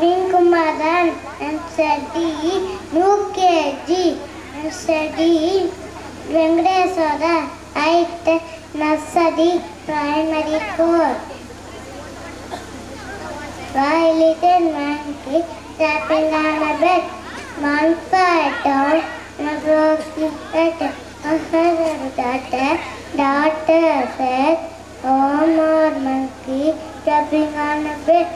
Naveen Kumaran and study UKG and study Venkateswara at nursery primary school. Why little monkey tapping on a bed? One side down and a broken head. Daughter said, "Oh, more monkey tapping on a bed."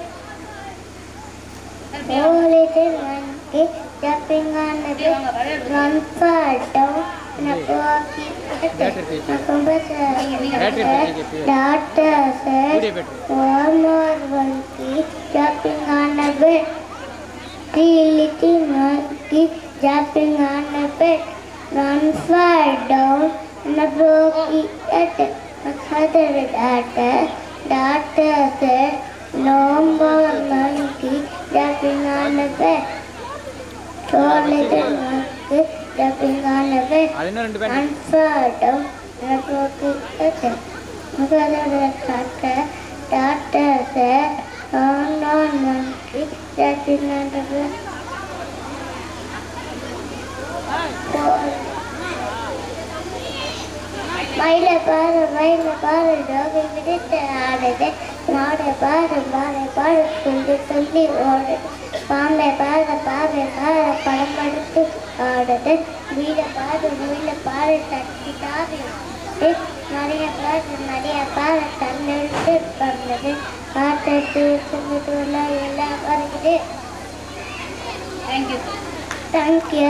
Oh, little monkey jumping on the bed, one fall down and a broken head. Daughter said, "One more monkey jumping on the bed." Three little monkey jumping on the bed, one fall down and a broken head. Daughter said, "No more monkey jumping on the bed." Four little monkey jumping on the bed, and fall down and a broken head. Daughter said, "Oh no, monkey jumping on the bed." மயில பாரு ஜோகி விடுத்து ஆடுது, மாடை பாரு சொல்லி சொல்லி ஓடுது, பாம்பை பாரு படம் படுத்து ஆடுது, வீடை பாரு தட்டி தாவி நிறைய பாரு தன்னெடுத்து பண்ணது, காற்று எல்லாம் வருகிறது. தேங்க்யூ.